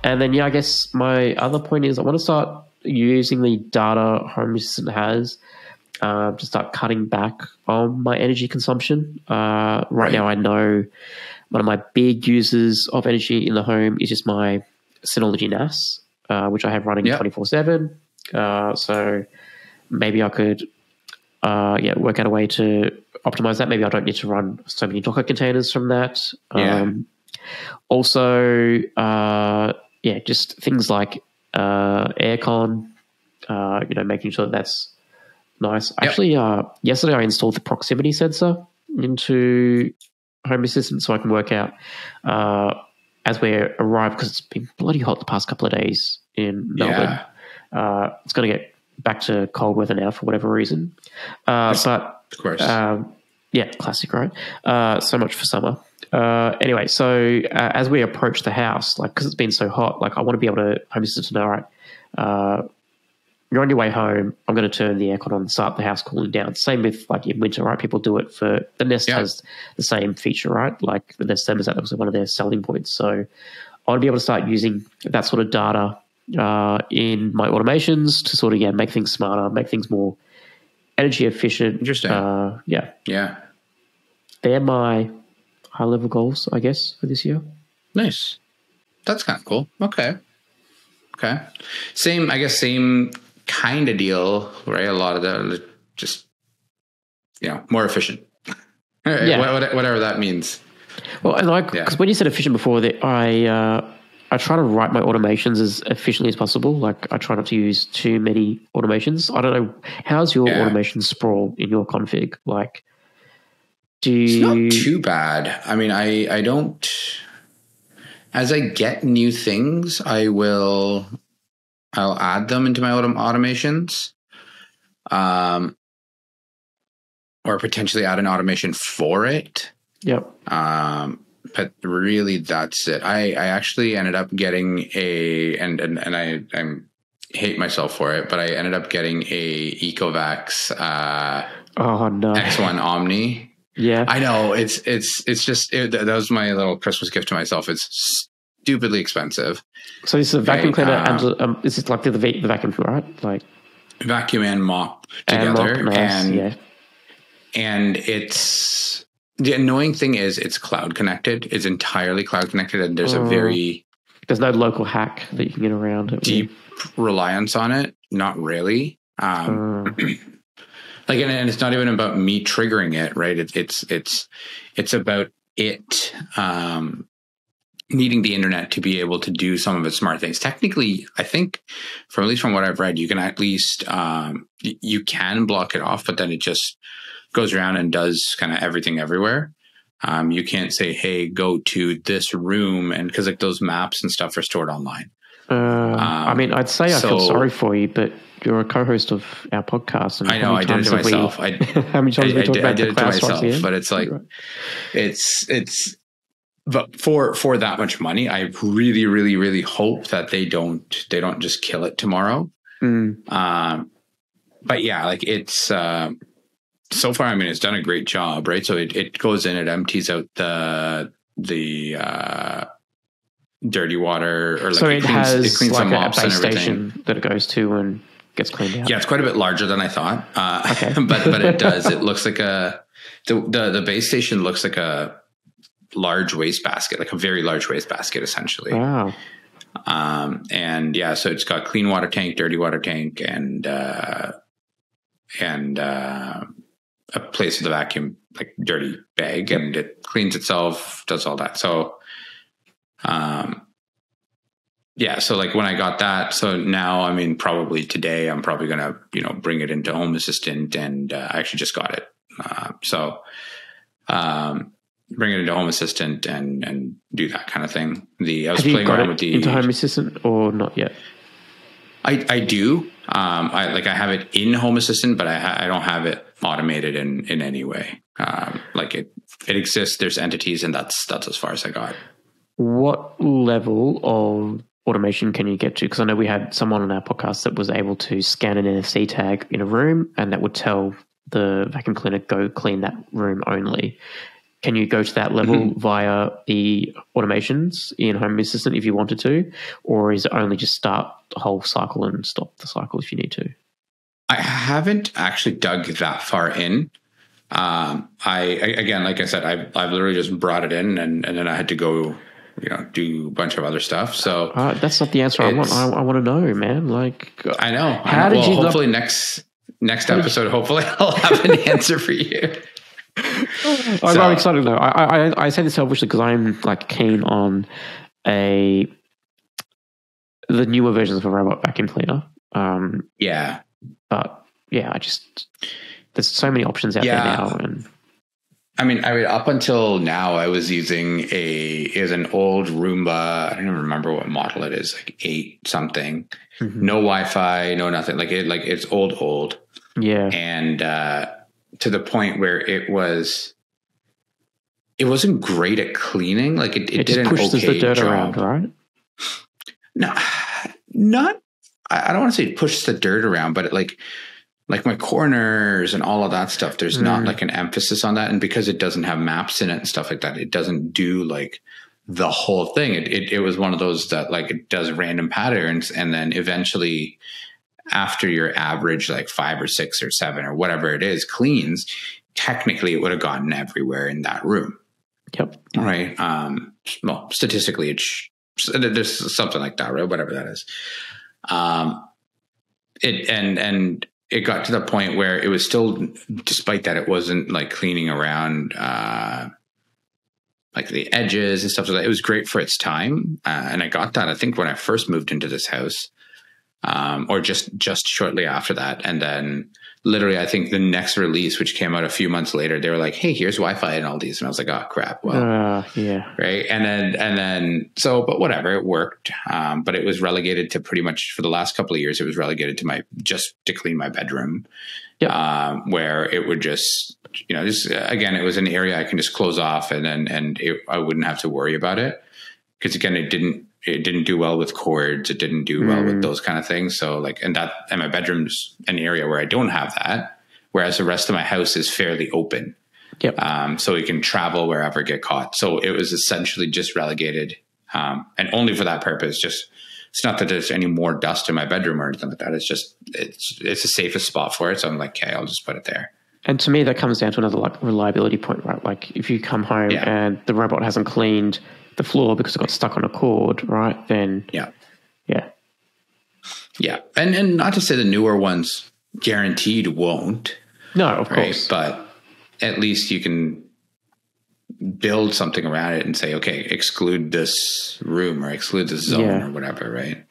And then, I guess my other point is I want to start using the data Home Assistant has to start cutting back on my energy consumption. Right now, I know one of my big users of energy in the home is just my Synology NAS, which I have running 24/7. So maybe I could work out a way to optimize that. Maybe I don't need to run so many Docker containers from that. Also, just things like aircon, making sure that's nice. Actually, yesterday I installed the proximity sensor into Home Assistant so I can work out as we arrive, because it's been bloody hot the past couple of days in Melbourne. It's going to get back to cold weather now for whatever reason. But of course, classic, right? So much for summer. Anyway, so as we approach the house, because it's been so hot, I want to be able to Home Assistant to know, all right, you're on your way home, I'm going to turn the aircon on and start the house cooling down. Same with in winter, right? People do it for the Nest has the same feature, right? Like the Nest thermostat, that was one of their selling points. So I want to be able to start using that sort of data in my automations to sort of make things smarter, make things more energy efficient. Interesting. They're my high level goals, I guess, for this year. Nice. That's kind of cool. Okay. Same kind of deal, right? A lot of that just more efficient. Whatever that means. Well, and because when you said efficient before, that I try to write my automations as efficiently as possible. I try not to use too many automations. I don't know, how's your automation sprawl in your config? It's not too bad. I mean, I don't. As I get new things, I'll add them into my automations, or potentially add an automation for it. Yep. But really, that's it. I actually ended up getting and I hate myself for it, but I ended up getting a Ecovacs X1 Omni. Yeah, I know it's just that was my little Christmas gift to myself. It's stupidly expensive. So this is a vacuum cleaner, and this is like the vacuum, right? Vacuum and mop together, nice. and it's the annoying thing is it's cloud connected. It's entirely cloud connected, and there's there's no local hack that you can get around it. Deep reliance on it. Not really. And it's not even about me triggering it, right? It's about it needing the internet to be able to do some of its smart things. Technically, I think, at least from what I've read, you can at least you can block it off, but then it just goes around and does kind of everything everywhere. You can't say, "Hey, go to this room," and because those maps and stuff are stored online. I mean, I'd say I feel sorry for you, but you're a co-host of our podcast. And I know I did it to myself. How many times we talked about it to myself, but it's it's. But for that much money, I really, really, really hope that they don't just kill it tomorrow. But yeah, it's so far. I mean, it's done a great job, right? So it goes in, it empties out the dirty water, or so it cleans the mops a base and everything station that it goes to and gets cleaned out. Yeah, it's quite a bit larger than I thought. Okay. but it does. It looks like the base station looks like a large waste basket, like a very large waste basket, essentially. Wow. And yeah, so it's got clean water tank, dirty water tank, and a place for the vacuum, dirty bag, and it cleans itself, does all that. So, so when I got that, so now, I mean, probably today, I'm probably going to, bring it into Home Assistant, and I actually just got it. Bring it into Home Assistant and do that kind of thing. I was playing around with into Home Assistant or not yet? I do. I have it in Home Assistant, but I don't have it automated in any way. It exists. There's entities, and that's as far as I got. What level of automation can you get to? Because I know we had someone on our podcast that was able to scan an NFC tag in a room, and that would tell the vacuum cleaner, go clean that room only. can you go to that level via the automations in Home Assistant if you wanted to, or is it only just start the whole cycle and stop the cycle if you need to? I haven't actually dug that far in. Again, like I said, I've literally just brought it in, and then I had to go, do a bunch of other stuff. So that's not the answer I want. I want to know, man. Like, I know. How did you? Hopefully next episode, hopefully I'll have an answer for you. I'm excited though. I say this selfishly because I'm like keen on the newer versions of a robot vacuum cleaner. Yeah. But yeah, there's so many options out there now. And I mean, up until now, I was using an old Roomba. I don't even remember what model it is, like 8 something. Mm-hmm. No Wi-Fi, no nothing. Like it's old. Yeah. And to the point where it wasn't great at cleaning. Like it did an okay the dirt job. Around, right? No, not. I don't want to say it pushes the dirt around, but it like my corners and all of that stuff, there's not like an emphasis on that. And because it doesn't have maps in it and stuff like that, it doesn't do like the whole thing. It was one of those that like it does random patterns. And then eventually after your average, like 5 or 6 or 7 or whatever it is cleans, technically it would have gotten everywhere in that room. Yep. Right. Well, statistically, there's something like that, right? Whatever that is. It got to the point where it was still, despite that, it wasn't like cleaning around like the edges and stuff like that. It was great for its time, and I got that I think when I first moved into this house, or just shortly after that, and then literally I think the next release, which came out a few months later, they were like, "Hey, here's Wi-Fi and all these," and I was like, "Oh crap!" Well, yeah, right, and then but whatever, it worked. But it was relegated to pretty much for the last couple of years. It was relegated to just to clean my bedroom, where it would just again, it was an area I can just close off, and I wouldn't have to worry about it because again, it didn't do well with cords. It didn't do well with those kind of things. So and my bedroom's an area where I don't have that, whereas the rest of my house is fairly open. Yep. So it can travel wherever, get caught. So it was essentially just relegated, and only for that purpose. Just it's not that there's any more dust in my bedroom or anything like that. It's just it's the safest spot for it. So I'm like, okay, I'll just put it there. And to me, that comes down to another like reliability point, right? Like if you come home and the robot hasn't cleaned the floor because it got stuck on a cord, right? Then yeah. And not to say the newer ones guaranteed won't. No, of course. But at least you can build something around it and say, okay, exclude this room or exclude this zone or whatever, right?